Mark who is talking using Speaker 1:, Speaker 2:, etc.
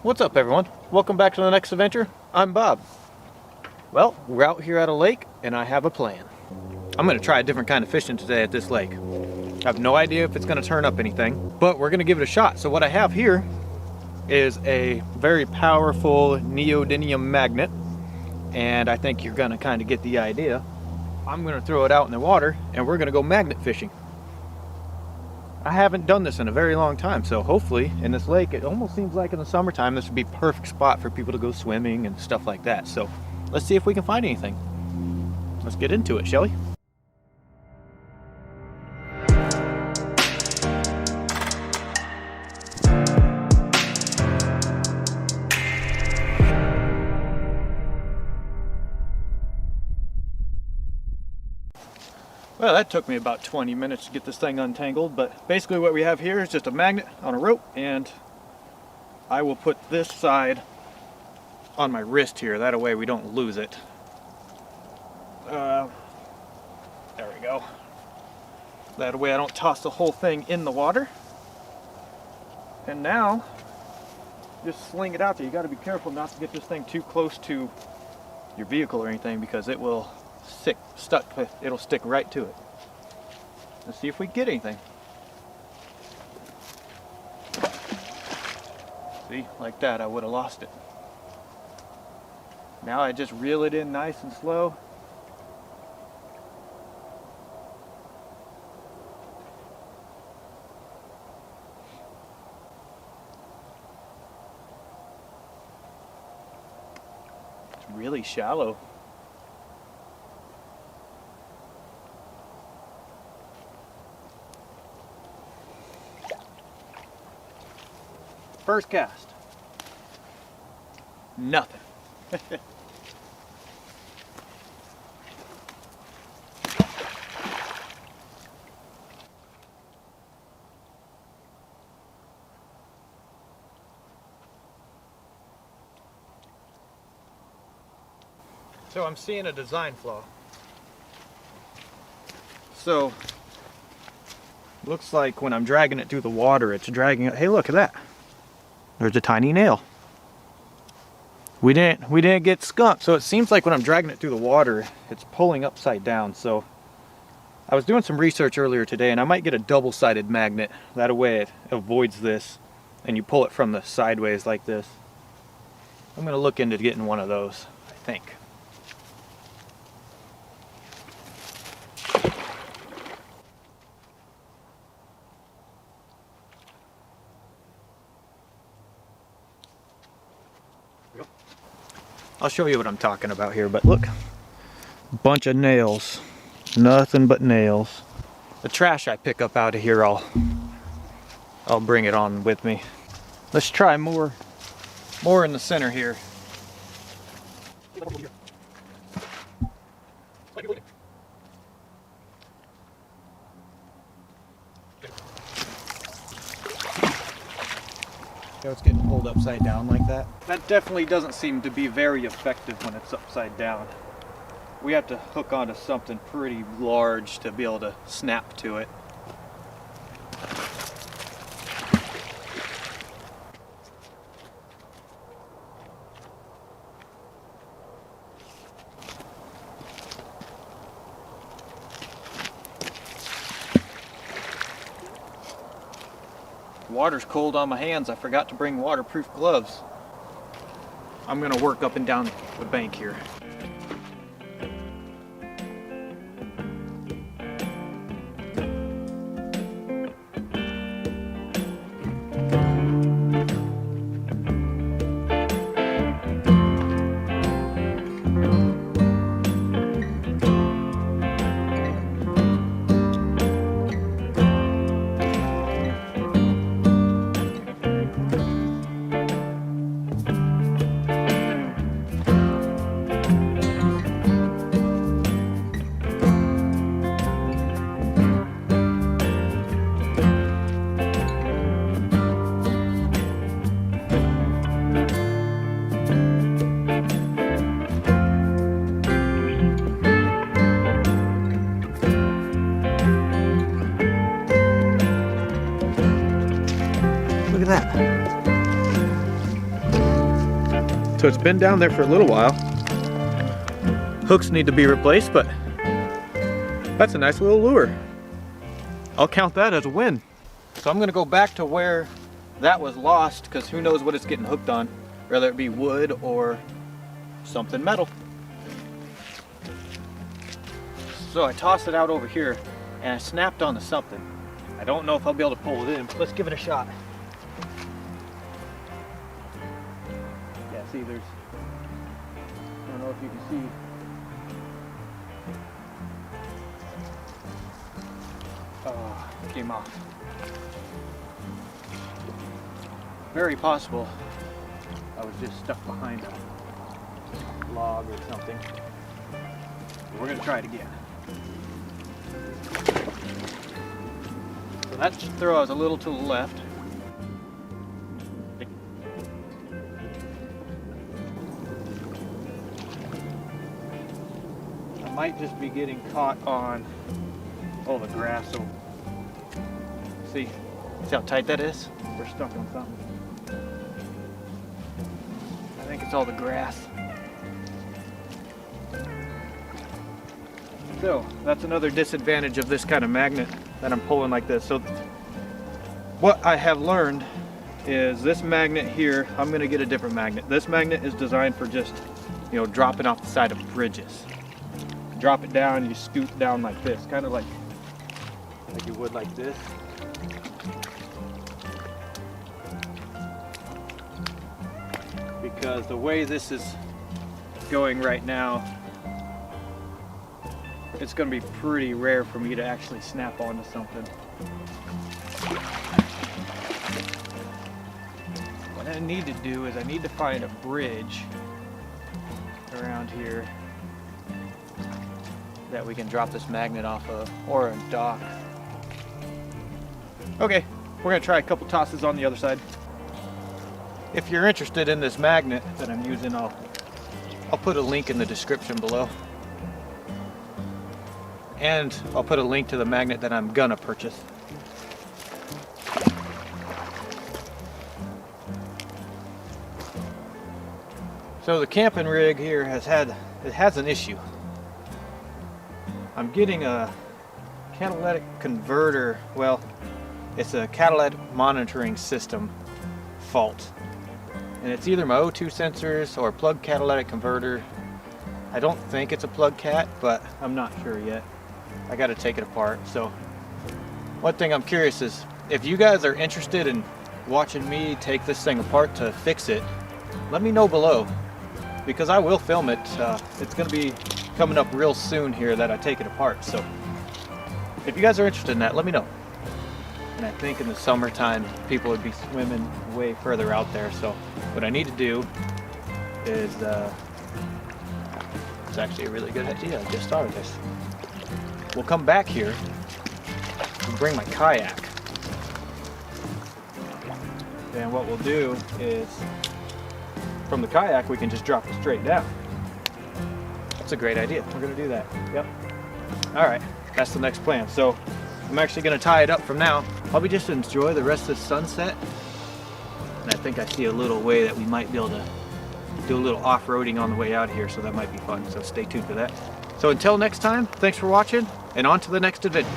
Speaker 1: What's up, everyone? Welcome back to the next adventure. I'm Bob. Well, we're out here at a lake and I have a plan. I'm going to try a different kind of fishing today at this lake. I have no idea if it's going to turn up anything, but we're going to give it a shot. So what I have here is a very powerful neodymium magnet, and I think you're going to kind of get the idea. I'm going to throw it out in the water and we're going to go magnet fishing. I haven't done this in a very long time, so hopefully in this lake, it almost seems like in the summertime this would be a perfect spot for people to go swimming and stuff like that. So let's see if we can find anything. Let's get into it, shall we? Well, that took me about 20 minutes to get this thing untangled, but basically what we have here is just a magnet on a rope, and I will put this side on my wrist here. That way we don't lose it. There we go. That way I don't toss the whole thing in the water. And now, just sling it out there. You got to be careful not to get this thing too close to your vehicle or anything, because it will it'll stick right to it. Let's see if we get anything. See, like that, I would have lost it. Now I just reel it in nice and slow. It's really shallow. First cast. Nothing. So I'm seeing a design flaw. So looks like when I'm dragging it through the water, it's dragging it. Hey, look at that. There's a tiny nail. We didn't get skunked. So it seems like when I'm dragging it through the water, it's pulling upside down. So I was doing some research earlier today, and I might get a double-sided magnet. That way it avoids this, and you pull it from the sideways like this. I'm gonna look into getting one of those, I think. I'll show you what I'm talking about here, but look, bunch of nails, nothing but nails. The trash I pick up out of here, I'll bring it on with me. Let's try more in the center here. It's getting pulled upside down like that. That definitely doesn't seem to be very effective when it's upside down. We have to hook onto something pretty large to be able to snap to it. Water's cold on my hands. I forgot to bring waterproof gloves. I'm gonna work up and down the bank here. Look at that. So it's been down there for a little while. Hooks need to be replaced, but that's a nice little lure. I'll count that as a win. So I'm gonna go back to where that was lost, because who knows what it's getting hooked on, whether it be wood or something metal. So I tossed it out over here and I snapped onto something. I don't know if I'll be able to pull it in, but let's give it a shot. Yeah, see, there's, I don't know if you can see. Oh, it came off. Very possible I was just stuck behind a log or something. But we're gonna try it again. So that throw was a little to the left. I might just be getting caught on all the grass. So see how tight that is? We're stuck on something. I think it's all the grass. So that's another disadvantage of this kind of magnet that I'm pulling like this. So what I have learned is this magnet here, I'm gonna get a different magnet. This magnet is designed for just, you know, dropping off the side of bridges. Drop it down, you scoot down like this, kind of like you would like this. Because the way this is going right now, it's going to be pretty rare for me to actually snap onto something. What I need to do is I need to find a bridge around here that we can drop this magnet off of, or a dock. Okay, we're going to try a couple tosses on the other side. If you're interested in this magnet that I'm using, I'll put a link in the description below. And I'll put a link to the magnet that I'm gonna purchase. So the camping rig here has an issue. I'm getting a catalytic converter, well, it's a catalytic monitoring system fault. And it's either my O2 sensors or plug catalytic converter. I don't think it's a plug cat, but I'm not sure yet. I got to take it apart. So one thing I'm curious is if you guys are interested in watching me take this thing apart to fix it, let me know below, because I will film it. It's going to be coming up real soon here that I take it apart. So if you guys are interested in that, let me know. And I think in the summertime people would be swimming way further out there. So what I need to do is it's actually a really good idea. I just thought of this. We'll come back here and bring my kayak. And what we'll do is from the kayak we can just drop it straight down. That's a great idea. We're gonna do that. Yep. All right, that's the next plan. So I'm actually gonna tie it up from now. Probably just enjoy the rest of the sunset. And I think I see a little way that we might be able to do a little off-roading on the way out here, so that might be fun. So stay tuned for that. So until next time, thanks for watching, and on to the next adventure.